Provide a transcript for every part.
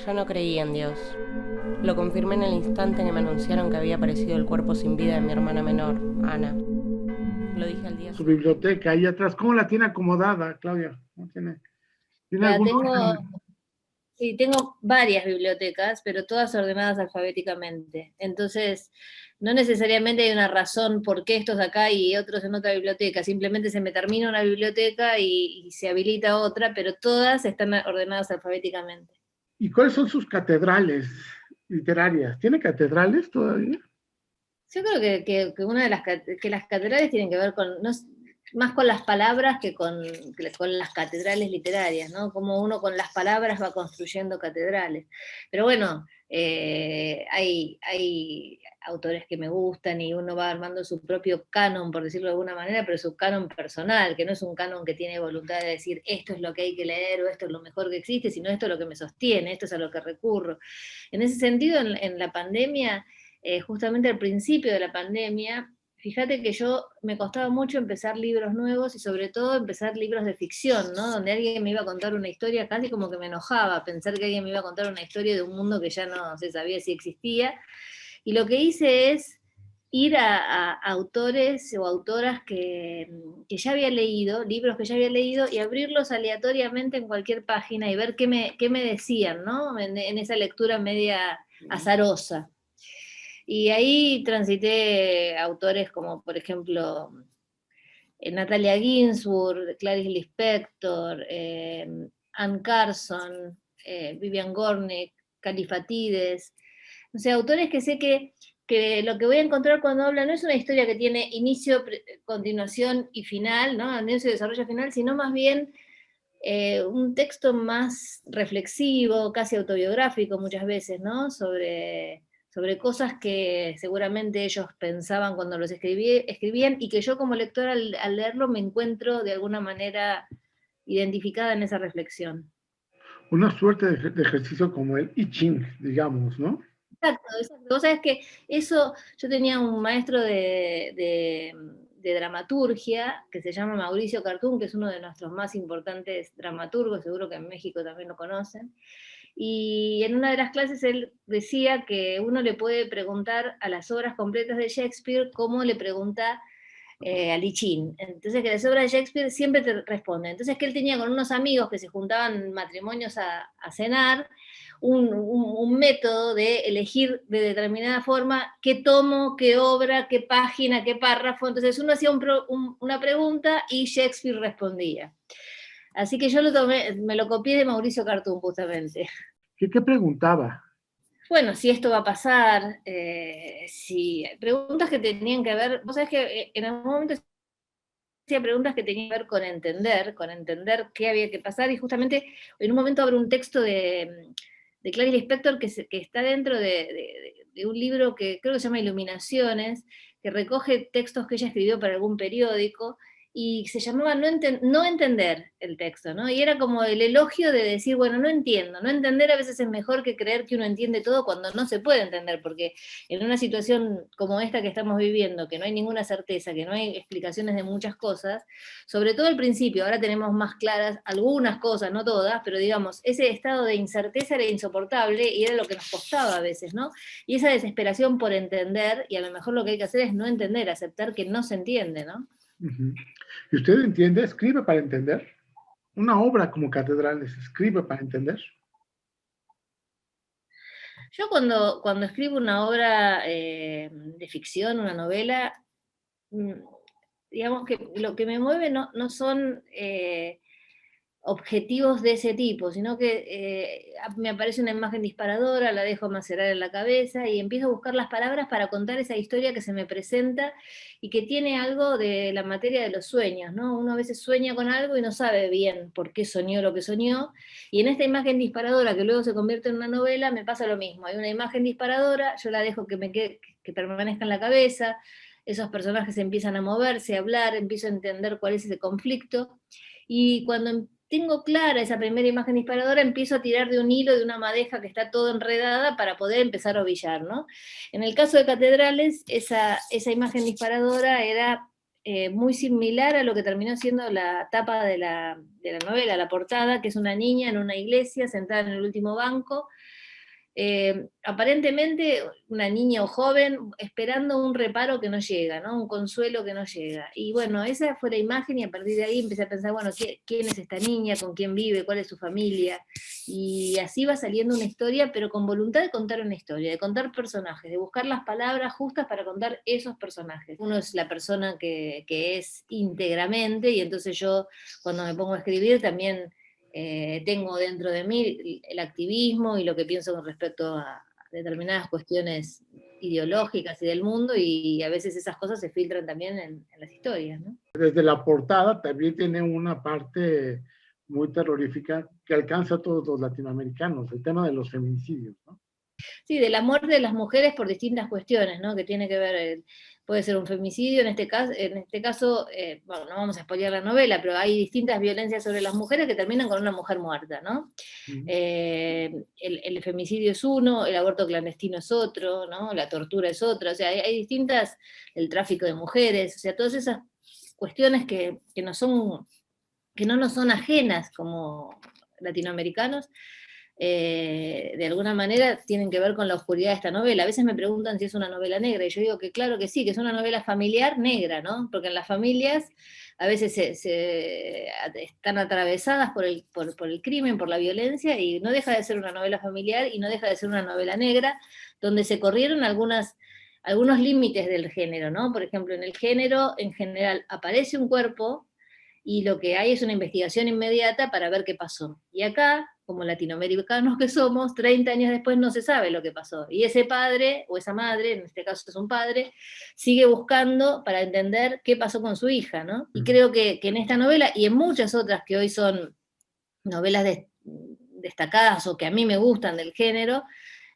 Yo no creía en Dios. Lo confirmé en el instante en que me anunciaron que había aparecido el cuerpo sin vida de mi hermana menor, Ana. Lo dije al día Su siguiente. biblioteca ahí atrás. ¿Cómo la tiene acomodada, Claudia? ¿No tiene La algún tengo, orden? sí, tengo varias bibliotecas, pero todas ordenadas alfabéticamente. Entonces, no necesariamente hay una razón por qué estos acá y otros en otra biblioteca. Simplemente se me termina una biblioteca y se habilita otra, pero todas están ordenadas alfabéticamente. ¿Y cuáles son sus catedrales literarias? ¿Tiene catedrales todavía? Yo creo que una de que las catedrales tienen que ver con, no, más con las palabras que con las catedrales literarias, ¿no? Como uno con las palabras va construyendo catedrales. Pero bueno, hay autores que me gustan y uno va armando su propio canon, por decirlo de alguna manera, pero su canon personal, que no es un canon que tiene voluntad de decir esto es lo que hay que leer o esto es lo mejor que existe, sino esto es lo que me sostiene, esto es a lo que recurro. En ese sentido, en la pandemia justamente al principio de la pandemia, fíjate que yo me costaba mucho empezar libros nuevos y sobre todo empezar libros de ficción, ¿no? Donde alguien me iba a contar una historia, casi como que me enojaba pensar que alguien me iba a contar una historia de un mundo que ya no se sabía si existía. Y lo que hice es ir a autores o autoras que ya había leído, libros que ya había leído, y abrirlos aleatoriamente en cualquier página y ver qué me decían, ¿no? En esa lectura media azarosa. Y ahí transité autores como, por ejemplo, Natalia Ginsburg, Clarice Lispector, Anne Carson, Vivian Gornick, Califatides, o sea, autores que sé que lo que voy a encontrar cuando habla no es una historia que tiene inicio, continuación y final, ¿no? Inicio y desarrollo final, sino más bien un texto más reflexivo, casi autobiográfico muchas veces, ¿no? Sobre cosas que seguramente ellos pensaban cuando los escribían y que yo como lectora al leerlo me encuentro de alguna manera identificada en esa reflexión. Una suerte de ejercicio como el I Ching, digamos, ¿no? Exacto, exacto. Vos sabés que eso, yo tenía un maestro de dramaturgia que se llama Mauricio Cartún, que es uno de nuestros más importantes dramaturgos, seguro que en México también lo conocen. Y en una de las clases él decía que uno le puede preguntar a las obras completas de Shakespeare como le pregunta a Lichín. Entonces que las obras de Shakespeare siempre te responden. Entonces que él tenía con unos amigos que se juntaban en matrimonios a cenar, un método de elegir de determinada forma qué tomo, qué obra, qué página, qué párrafo. Entonces uno hacía una pregunta y Shakespeare respondía. Así que yo me lo copié de Mauricio Cartún, justamente. ¿Qué preguntaba? Bueno, si esto va a pasar, si preguntas que tenían que ver, vos sabés que en algún momento hacía preguntas que tenían que ver con entender qué había que pasar, y justamente en un momento abro un texto de Clarice Lispector que está dentro de un libro que creo que se llama Iluminaciones, que recoge textos que ella escribió para algún periódico, y se llamaba no entender el texto, ¿no? Y era como el elogio de decir, bueno, no entiendo, no entender a veces es mejor que creer que uno entiende todo cuando no se puede entender, porque en una situación como esta que estamos viviendo, que no hay ninguna certeza, que no hay explicaciones de muchas cosas, sobre todo al principio, ahora tenemos más claras algunas cosas, no todas, pero digamos, ese estado de incerteza era insoportable y era lo que nos costaba a veces, ¿no? Y esa desesperación por entender, y a lo mejor lo que hay que hacer es no entender, aceptar que no se entiende, ¿no? Uh-huh. ¿Y usted entiende? ¿Escribe para entender? Una obra como Catedrales, ¿escribe para entender? Yo cuando escribo una obra de ficción, una novela, mm, digamos que lo que me mueve no son objetivos de ese tipo, sino que me aparece una imagen disparadora, la dejo macerar en la cabeza y empiezo a buscar las palabras para contar esa historia que se me presenta y que tiene algo de la materia de los sueños, ¿no? Uno a veces sueña con algo y no sabe bien por qué soñó lo que soñó, y en esta imagen disparadora que luego se convierte en una novela me pasa lo mismo. Hay una imagen disparadora, yo la dejo que permanezca en la cabeza, esos personajes empiezan a moverse, a hablar, empiezo a entender cuál es ese conflicto, y cuando tengo clara esa primera imagen disparadora, empiezo a tirar de un hilo, de una madeja que está todo enredada para poder empezar a ovillar, ¿no? En el caso de Catedrales, esa imagen disparadora era muy similar a lo que terminó siendo la tapa de la novela, la portada, que es una niña en una iglesia sentada en el último banco, aparentemente una niña o joven esperando un reparo que no llega, ¿no? Un consuelo que no llega. Y bueno, esa fue la imagen, y a partir de ahí empecé a pensar, bueno, ¿quién es esta niña? ¿Con quién vive? ¿Cuál es su familia? Y así va saliendo una historia, pero con voluntad de contar una historia, de contar personajes, de buscar las palabras justas para contar esos personajes. Uno es la persona que es íntegramente, y entonces yo cuando me pongo a escribir también tengo dentro de mí el activismo y lo que pienso con respecto a determinadas cuestiones ideológicas y del mundo, y a veces esas cosas se filtran también en las historias, ¿no? Desde la portada también tiene una parte muy terrorífica que alcanza a todos los latinoamericanos, el tema de los feminicidios, ¿no? Sí, de la muerte de las mujeres por distintas cuestiones, ¿no? Que tiene que ver, puede ser un femicidio, en este caso, bueno, no vamos a spoilear la novela, pero hay distintas violencias sobre las mujeres que terminan con una mujer muerta, ¿no? El femicidio es uno, el aborto clandestino es otro, ¿no? La tortura es otra, o sea, hay distintas, el tráfico de mujeres, o sea, todas esas cuestiones que no nos son ajenas como latinoamericanos, de alguna manera tienen que ver con la oscuridad de esta novela. A veces me preguntan si es una novela negra, y yo digo que claro que sí, que es una novela familiar negra, ¿no? Porque en las familias a veces están atravesadas por el crimen, por la violencia, y no deja de ser una novela familiar y no deja de ser una novela negra, donde se corrieron algunos límites del género, ¿no? Por ejemplo, en el género, en general, aparece un cuerpo, y lo que hay es una investigación inmediata para ver qué pasó. Y acá, como latinoamericanos que somos, 30 años después no se sabe lo que pasó. Y ese padre, o esa madre, en este caso es un padre, sigue buscando para entender qué pasó con su hija, ¿no? Y creo que en esta novela, y en muchas otras que hoy son novelas destacadas o que a mí me gustan del género,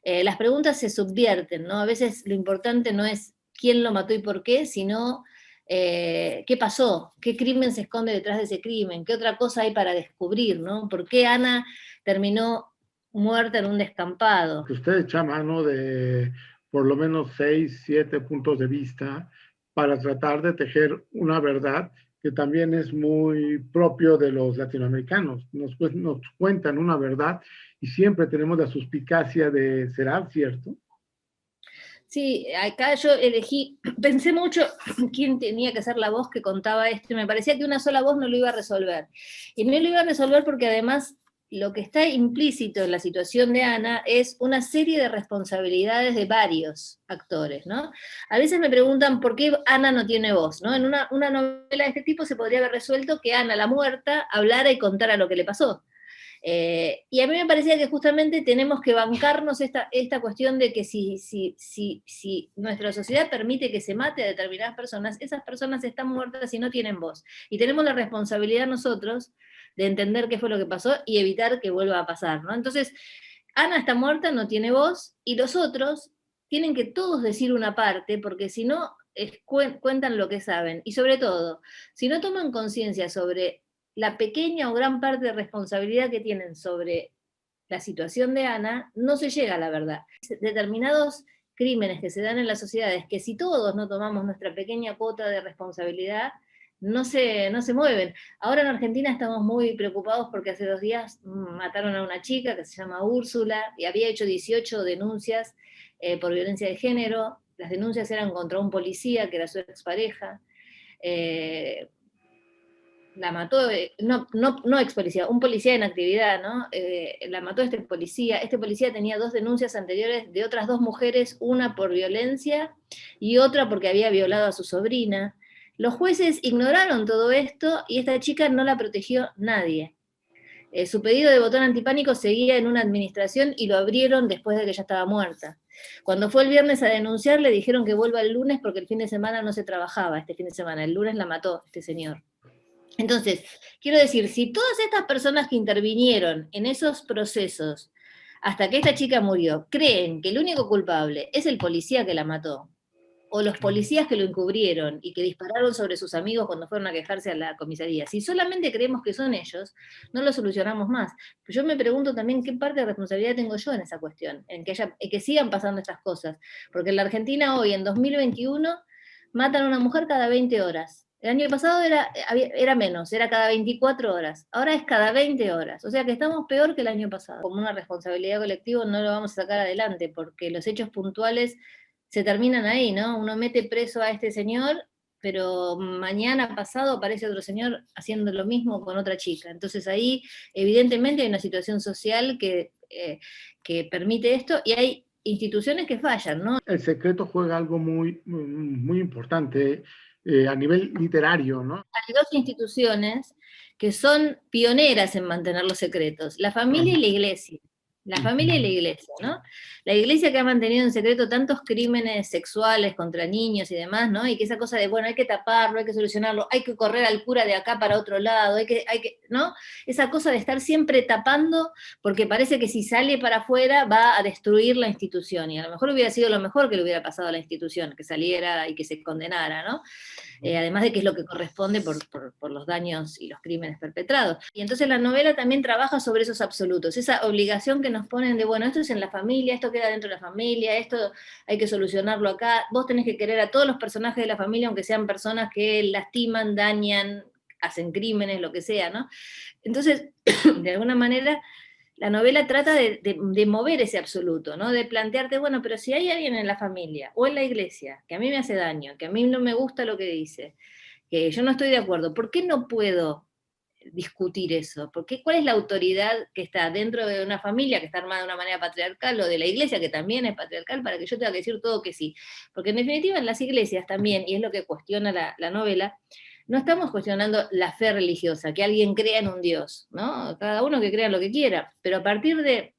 las preguntas se subvierten, ¿no? A veces lo importante no es quién lo mató y por qué, sino qué pasó, qué crimen se esconde detrás de ese crimen, qué otra cosa hay para descubrir, ¿no? ¿Por qué Ana terminó muerta en un descampado? Usted echa mano de por lo menos 6, 7 puntos de vista para tratar de tejer una verdad que también es muy propio de los latinoamericanos. Nos cuentan una verdad y siempre tenemos la suspicacia de ¿será cierto? Sí, acá yo pensé mucho quién tenía que ser la voz que contaba esto, y me parecía que una sola voz no lo iba a resolver. Y no lo iba a resolver porque además lo que está implícito en la situación de Ana es una serie de responsabilidades de varios actores, ¿no? A veces me preguntan por qué Ana no tiene voz, ¿no? En una novela de este tipo se podría haber resuelto que Ana, la muerta, hablara y contara lo que le pasó. Y a mí me parecía que justamente tenemos que bancarnos esta cuestión de que si nuestra sociedad permite que se mate a determinadas personas, esas personas están muertas y no tienen voz. Y tenemos la responsabilidad nosotros de entender qué fue lo que pasó y evitar que vuelva a pasar, ¿no? Entonces, Ana está muerta, no tiene voz, y los otros tienen que todos decir una parte, porque si no, cuentan lo que saben. Y sobre todo, si no toman conciencia sobre la pequeña o gran parte de responsabilidad que tienen sobre la situación de Ana, no se llega a la verdad. Determinados crímenes que se dan en las sociedades, que si todos no tomamos nuestra pequeña cuota de responsabilidad, no se mueven. Ahora en Argentina estamos muy preocupados porque hace 2 días mataron a una chica que se llama Úrsula, y había hecho 18 denuncias por violencia de género. Las denuncias eran contra un policía que era su expareja. La mató, no ex policía, un policía en actividad, ¿no? La mató este policía tenía 2 denuncias anteriores de otras 2 mujeres, una por violencia y otra porque había violado a su sobrina. Los jueces ignoraron todo esto y esta chica no la protegió nadie. Su pedido de botón antipánico seguía en una administración y lo abrieron después de que ya estaba muerta. Cuando fue el viernes a denunciar, le dijeron que vuelva el lunes porque el fin de semana no se trabajaba, este fin de semana, el lunes la mató este señor. Entonces, quiero decir, si todas estas personas que intervinieron en esos procesos hasta que esta chica murió creen que el único culpable es el policía que la mató, o los policías que lo encubrieron y que dispararon sobre sus amigos cuando fueron a quejarse a la comisaría, si solamente creemos que son ellos, no lo solucionamos más. Yo me pregunto también qué parte de responsabilidad tengo yo en esa cuestión, en que sigan pasando estas cosas, porque en la Argentina hoy, en 2021, matan a una mujer cada 20 horas. El año pasado era menos, era cada 24 horas, ahora es cada 20 horas, o sea que estamos peor que el año pasado. Como una responsabilidad colectiva no lo vamos a sacar adelante, porque los hechos puntuales se terminan ahí, ¿no? Uno mete preso a este señor, pero mañana pasado aparece otro señor haciendo lo mismo con otra chica. Entonces ahí evidentemente hay una situación social que permite esto, y hay instituciones que fallan, ¿no? El secreto juega algo muy importante a nivel literario, ¿no? Hay dos instituciones que son pioneras en mantener los secretos, la familia y la iglesia. La familia y la iglesia, ¿no? La iglesia que ha mantenido en secreto tantos crímenes sexuales contra niños y demás, ¿no? Y que esa cosa de, bueno, hay que taparlo, hay que solucionarlo, hay que correr al cura de acá para otro lado, ¿no? Esa cosa de estar siempre tapando, porque parece que si sale para afuera va a destruir la institución, y a lo mejor hubiera sido lo mejor que le hubiera pasado a la institución, que saliera y que se condenara, ¿no? Además de que es lo que corresponde por los daños y los crímenes perpetrados. Y entonces la novela también trabaja sobre esos absolutos, esa obligación que nos ponen de, bueno, esto es en la familia, esto queda dentro de la familia, esto hay que solucionarlo acá, vos tenés que querer a todos los personajes de la familia, aunque sean personas que lastiman, dañan, hacen crímenes, lo que sea, ¿no? Entonces, de alguna manera, la novela trata de mover ese absoluto, ¿no? De plantearte, bueno, pero si hay alguien en la familia o en la iglesia que a mí me hace daño, que a mí no me gusta lo que dice, que yo no estoy de acuerdo, ¿por qué no puedo discutir eso? ¿Cuál es la autoridad que está dentro de una familia que está armada de una manera patriarcal, o de la iglesia que también es patriarcal, para que yo tenga que decir todo que sí? Porque en definitiva en las iglesias también, y es lo que cuestiona la novela, no estamos cuestionando la fe religiosa, que alguien crea en un Dios, ¿no? Cada uno que crea lo que quiera, pero a partir de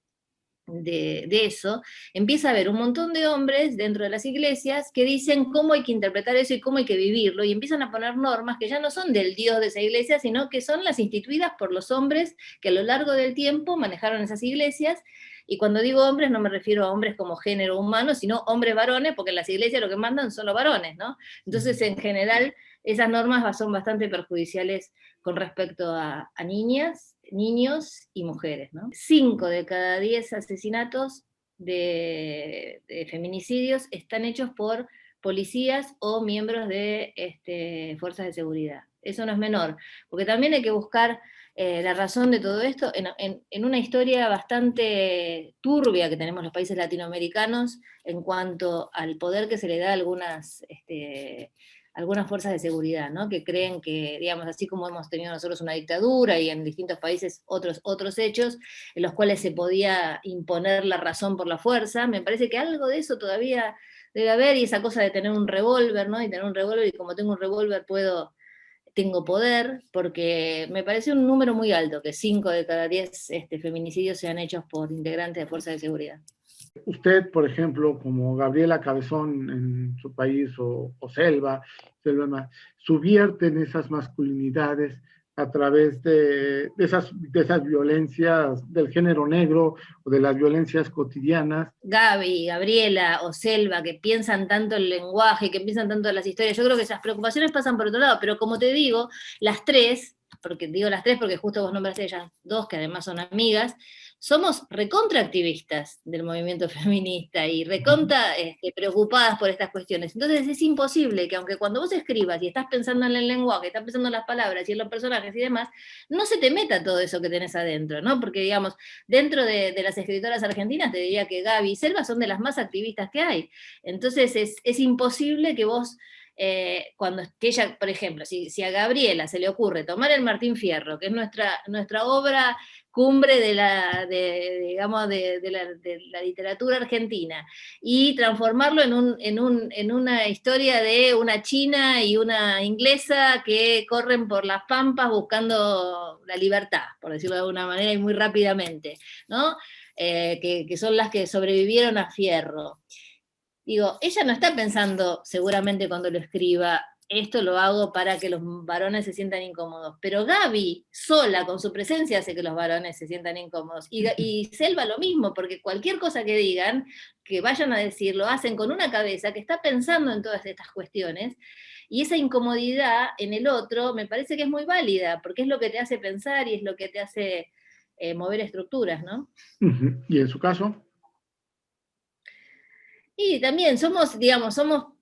eso, empieza a haber un montón de hombres dentro de las iglesias que dicen cómo hay que interpretar eso y cómo hay que vivirlo, y empiezan a poner normas que ya no son del Dios de esa iglesia, sino que son las instituidas por los hombres que a lo largo del tiempo manejaron esas iglesias. Y cuando digo hombres no me refiero a hombres como género humano, sino hombres varones, porque en las iglesias lo que mandan son los varones, ¿no? Entonces, en general, esas normas son bastante perjudiciales con respecto a niñas, niños y mujeres, ¿no? 5 de cada 10 asesinatos de feminicidios están hechos por policías o miembros de fuerzas de seguridad. Eso no es menor, porque también hay que buscar la razón de todo esto en una historia bastante turbia que tenemos los países latinoamericanos en cuanto al poder que se le da a algunas fuerzas de seguridad, ¿no? Que creen que, digamos, así como hemos tenido nosotros una dictadura y en distintos países otros hechos en los cuales se podía imponer la razón por la fuerza, me parece que algo de eso todavía debe haber, y esa cosa de tener un revólver, ¿no? Y tener un revólver, y como tengo un revólver tengo poder, porque me parece un número muy alto, que 5 de cada 10 feminicidios sean hechos por integrantes de fuerzas de seguridad. Usted, por ejemplo, como Gabriela Cabezón en su país, o Selva, subvierten esas masculinidades a través de esas violencias del género negro o de las violencias cotidianas. Gaby, Gabriela o Selva, que piensan tanto el lenguaje, que piensan tanto las historias, yo creo que esas preocupaciones pasan por otro lado, pero como te digo, las tres, porque digo las tres porque justo vos nombraste ellas dos, que además son amigas, somos recontraactivistas del movimiento feminista y recontra preocupadas por estas cuestiones. Entonces es imposible que, aunque cuando vos escribas y estás pensando en el lenguaje, estás pensando en las palabras y en los personajes y demás, no se te meta todo eso que tenés adentro, ¿no? Porque, digamos, dentro de las escritoras argentinas te diría que Gaby y Selva son de las más activistas que hay. Entonces es imposible que vos... que ella, por ejemplo, si a Gabriela se le ocurre tomar el Martín Fierro, que es nuestra obra cumbre de la literatura argentina, y transformarlo en una historia de una china y una inglesa que corren por las pampas buscando la libertad, por decirlo de alguna manera, y muy rápidamente, ¿no? Que son las que sobrevivieron a Fierro. Digo, ella no está pensando, seguramente cuando lo escriba, esto lo hago para que los varones se sientan incómodos, pero Gaby sola con su presencia hace que los varones se sientan incómodos, y Selva lo mismo, porque cualquier cosa que digan, que vayan a decir, lo hacen con una cabeza que está pensando en todas estas cuestiones, y esa incomodidad en el otro me parece que es muy válida, porque es lo que te hace pensar y es lo que te hace mover estructuras, ¿no? ¿Y en su caso? Y también somos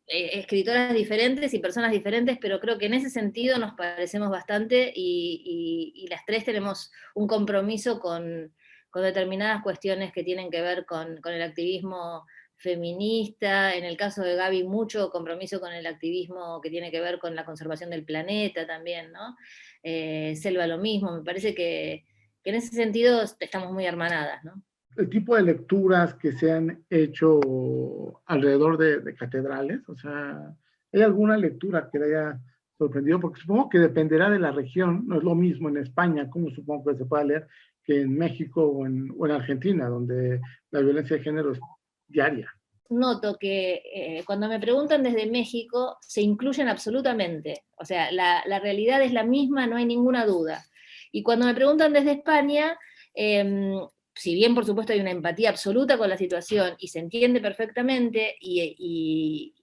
escritoras diferentes y personas diferentes, pero creo que en ese sentido nos parecemos bastante y las tres tenemos un compromiso con determinadas cuestiones que tienen que ver con el activismo feminista, en el caso de Gaby mucho compromiso con el activismo que tiene que ver con la conservación del planeta también, ¿no? Selva lo mismo, me parece que en ese sentido estamos muy hermanadas, ¿no? El tipo de lecturas que se han hecho alrededor de catedrales, o sea, ¿hay alguna lectura que le haya sorprendido? Porque supongo que dependerá de la región, no es lo mismo en España, como supongo que se pueda leer, que en México o en Argentina, donde la violencia de género es diaria. Noto que cuando me preguntan desde México, se incluyen absolutamente. O sea, la realidad es la misma, no hay ninguna duda. Y cuando me preguntan desde España, si bien por supuesto hay una empatía absoluta con la situación y se entiende perfectamente, y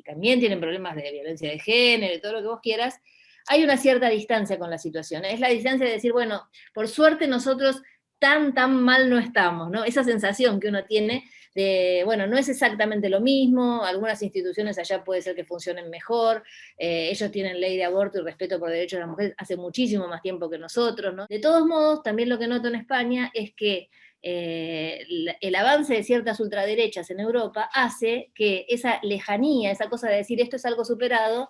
también tienen problemas de violencia de género y todo lo que vos quieras, hay una cierta distancia con la situación. Es la distancia de decir, bueno, por suerte nosotros tan mal no estamos, ¿no? Esa sensación que uno tiene de, bueno, no es exactamente lo mismo, algunas instituciones allá puede ser que funcionen mejor, ellos tienen ley de aborto y respeto por derechos de las mujeres hace muchísimo más tiempo que nosotros, ¿no? De todos modos, también lo que noto en España es que el avance de ciertas ultraderechas en Europa hace que esa lejanía, esa cosa de decir esto es algo superado,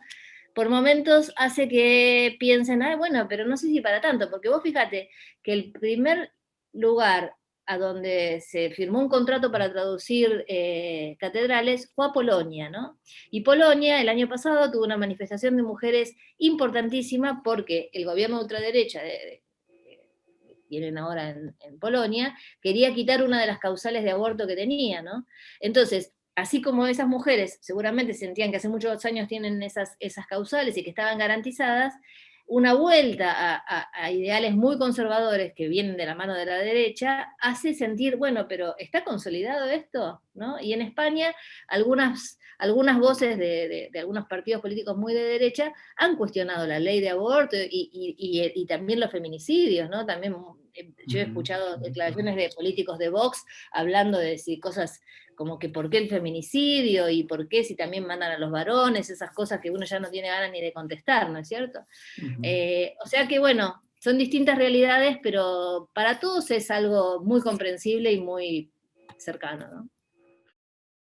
por momentos hace que piensen, bueno, pero no sé si para tanto, porque vos fíjate que el primer lugar a donde se firmó un contrato para traducir catedrales fue a Polonia, ¿no? Y Polonia el año pasado tuvo una manifestación de mujeres importantísima porque el gobierno de ultraderecha tienen ahora en Polonia, quería quitar una de las causales de aborto que tenía, ¿no? Entonces, así como esas mujeres seguramente sentían que hace muchos años tienen esas causales y que estaban garantizadas, una vuelta a ideales muy conservadores que vienen de la mano de la derecha hace sentir, bueno, pero ¿está consolidado esto? ¿No? Y en España algunas voces de algunos partidos políticos muy de derecha han cuestionado la ley de aborto y también los feminicidios, ¿no? También yo he escuchado declaraciones de políticos de Vox hablando de si cosas como que por qué el feminicidio y por qué si también mandan a los varones, esas cosas que uno ya no tiene ganas ni de contestar, ¿no es cierto? O sea que bueno, son distintas realidades, pero para todos es algo muy comprensible y muy cercano, ¿no?